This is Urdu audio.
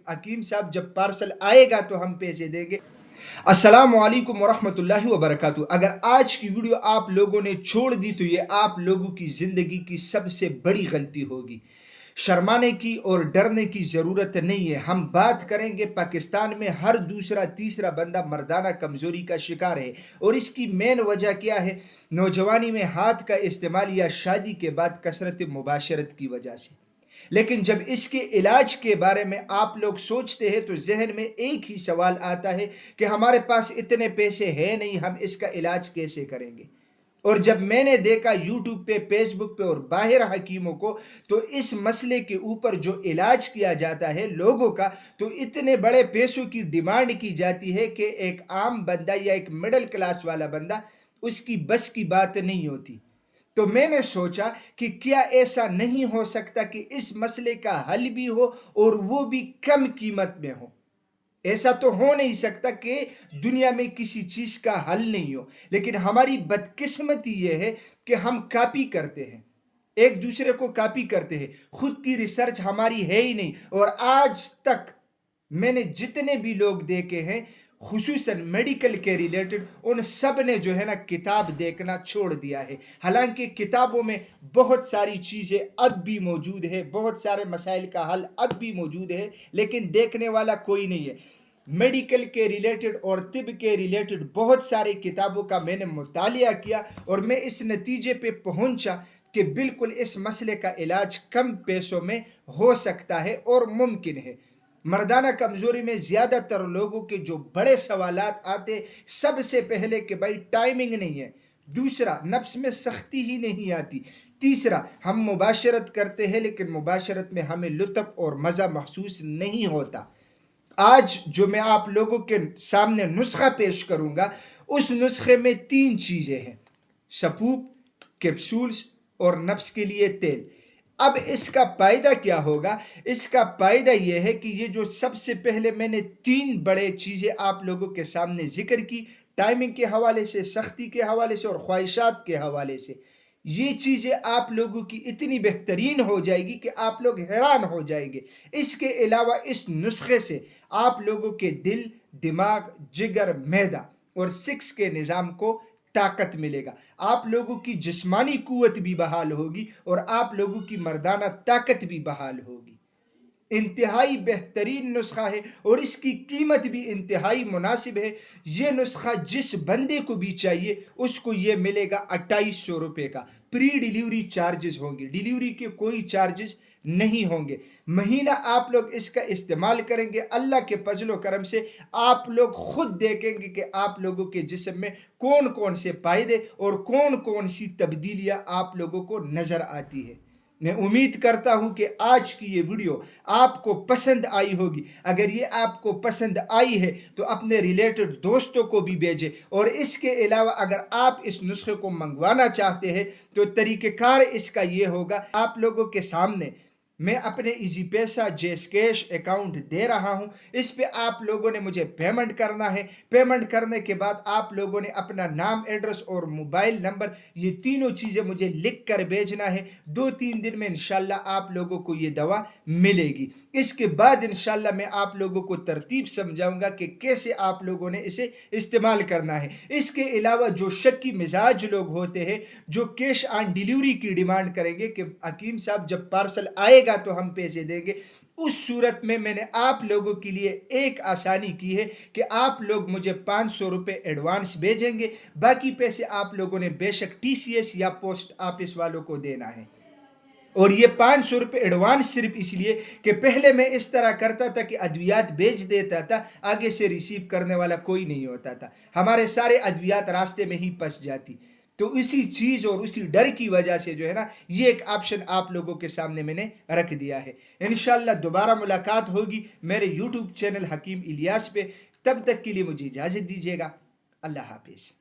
حکیم صاحب جب پارسل آئے گا تو ہم پیسے دیں گے۔ السلام علیکم ورحمۃ اللہ وبرکاتہ۔ اگر آج کی ویڈیو آپ لوگوں نے چھوڑ دی تو یہ آپ لوگوں کی زندگی کی سب سے بڑی غلطی ہوگی۔ شرمانے کی اور ڈرنے کی ضرورت نہیں ہے۔ ہم بات کریں گے پاکستان میں ہر دوسرا تیسرا بندہ مردانہ کمزوری کا شکار ہے، اور اس کی مین وجہ کیا ہے؟ نوجوانی میں ہاتھ کا استعمال یا شادی کے بعد کثرت مباشرت کی وجہ سے۔ لیکن جب اس کے علاج کے بارے میں آپ لوگ سوچتے ہیں تو ذہن میں ایک ہی سوال آتا ہے کہ ہمارے پاس اتنے پیسے ہیں نہیں، ہم اس کا علاج کیسے کریں گے؟ اور جب میں نے دیکھا یوٹیوب پہ، فیس بک پہ اور باہر حکیموں کو، تو اس مسئلے کے اوپر جو علاج کیا جاتا ہے لوگوں کا، تو اتنے بڑے پیسوں کی ڈیمانڈ کی جاتی ہے کہ ایک عام بندہ یا ایک مڈل کلاس والا بندہ، اس کی بس کی بات نہیں ہوتی۔ تو میں نے سوچا کہ کیا ایسا نہیں ہو سکتا کہ اس مسئلے کا حل بھی ہو اور وہ بھی کم قیمت میں ہو؟ ایسا تو ہو نہیں سکتا کہ دنیا میں کسی چیز کا حل نہیں ہو، لیکن ہماری بدقسمتی یہ ہے کہ ہم کاپی کرتے ہیں، ایک دوسرے کو کاپی کرتے ہیں، خود کی ریسرچ ہماری ہے ہی نہیں۔ اور آج تک میں نے جتنے بھی لوگ دیکھے ہیں، خصوصاً میڈیکل کے ریلیٹڈ، ان سب نے جو ہے نا کتاب دیکھنا چھوڑ دیا ہے۔ حالانکہ کتابوں میں بہت ساری چیزیں اب بھی موجود ہے، بہت سارے مسائل کا حل اب بھی موجود ہے، لیکن دیکھنے والا کوئی نہیں ہے۔ میڈیکل کے ریلیٹڈ اور طب کے ریلیٹڈ بہت ساری کتابوں کا میں نے مطالعہ کیا، اور میں اس نتیجے پہ پہنچا کہ بالکل اس مسئلے کا علاج کم پیسوں میں ہو سکتا ہے اور ممکن ہے۔ مردانہ کمزوری میں زیادہ تر لوگوں کے جو بڑے سوالات آتے، سب سے پہلے کہ بھائی ٹائمنگ نہیں ہے، دوسرا نفس میں سختی ہی نہیں آتی، تیسرا ہم مباشرت کرتے ہیں لیکن مباشرت میں ہمیں لطف اور مزہ محسوس نہیں ہوتا۔ آج جو میں آپ لوگوں کے سامنے نسخہ پیش کروں گا، اس نسخے میں 3 چیزیں ہیں: سپوپ، کیپسولز اور نفس کے لیے تیل۔ اب اس کا فائدہ کیا ہوگا؟ اس کا فائدہ یہ ہے کہ یہ جو سب سے پہلے میں نے 3 بڑے چیزیں آپ لوگوں کے سامنے ذکر کی، ٹائمنگ کے حوالے سے، سختی کے حوالے سے اور خواہشات کے حوالے سے، یہ چیزیں آپ لوگوں کی اتنی بہترین ہو جائے گی کہ آپ لوگ حیران ہو جائیں گے۔ اس کے علاوہ اس نسخے سے آپ لوگوں کے دل، دماغ، جگر، معدہ اور 6 کے نظام کو طاقت ملے گا، آپ لوگوں کی جسمانی قوت بھی بحال ہوگی اور آپ لوگوں کی مردانہ طاقت بھی بحال ہوگی۔ انتہائی بہترین نسخہ ہے اور اس کی قیمت بھی انتہائی مناسب ہے۔ یہ نسخہ جس بندے کو بھی چاہیے اس کو یہ ملے گا 2800 روپے کا۔ پری ڈیلیوری چارجز ہوں گے، ڈیلیوری کے کوئی چارجز نہیں ہوں گے۔ مہینہ آپ لوگ اس کا استعمال کریں گے، اللہ کے فضل و کرم سے آپ لوگ خود دیکھیں گے کہ آپ لوگوں کے جسم میں کون کون سے فائدے اور کون کون سی تبدیلیاں آپ لوگوں کو نظر آتی ہے۔ میں امید کرتا ہوں کہ آج کی یہ ویڈیو آپ کو پسند آئی ہوگی۔ اگر یہ آپ کو پسند آئی ہے تو اپنے ریلیٹڈ دوستوں کو بھی بھیجیں، اور اس کے علاوہ اگر آپ اس نسخے کو منگوانا چاہتے ہیں تو طریقہ کار اس کا یہ ہوگا، آپ لوگوں کے سامنے میں اپنے ایزی پیسہ جیس کیش اکاؤنٹ دے رہا ہوں، اس پہ آپ لوگوں نے مجھے پیمنٹ کرنا ہے۔ پیمنٹ کرنے کے بعد آپ لوگوں نے اپنا نام، ایڈریس اور موبائل نمبر، یہ تینوں چیزیں مجھے لکھ کر بھیجنا ہے۔ 2-3 دن میں انشاءاللہ آپ لوگوں کو یہ دوا ملے گی۔ اس کے بعد انشاءاللہ میں آپ لوگوں کو ترتیب سمجھاؤں گا کہ کیسے آپ لوگوں نے اسے استعمال کرنا ہے۔ اس کے علاوہ جو شکی مزاج لوگ ہوتے ہیں، جو کیش آن ڈیلیوری کی ڈیمانڈ کریں گے کہ حکیم صاحب جب پارسل آئے گا تو ہم پیسے دیں گے، اس صورت میں میں نے آپ لوگوں کے لیے ایک آسانی کی ہے کہ آپ لوگ مجھے 500 روپے ایڈوانس بھیجیں گے، باقی پیسے آپ لوگوں نے بے شک ٹی سی ایس یا پوسٹ آفس والوں کو دینا ہے۔ اور یہ 500 روپے ایڈوانس صرف اس لیے کہ پہلے میں اس طرح کرتا تھا کہ ادویات بیچ دیتا تھا، آگے سے ریسیو کرنے والا کوئی نہیں ہوتا تھا، ہمارے سارے ادویات راستے میں ہی پھنس جاتی۔ تو اسی چیز اور اسی ڈر کی وجہ سے جو ہے نا یہ ایک آپشن آپ لوگوں کے سامنے میں نے رکھ دیا ہے۔ انشاءاللہ دوبارہ ملاقات ہوگی میرے یوٹیوب چینل حکیم الیاس پہ، تب تک کے لیے مجھے اجازت دیجیے گا۔ اللہ حافظ۔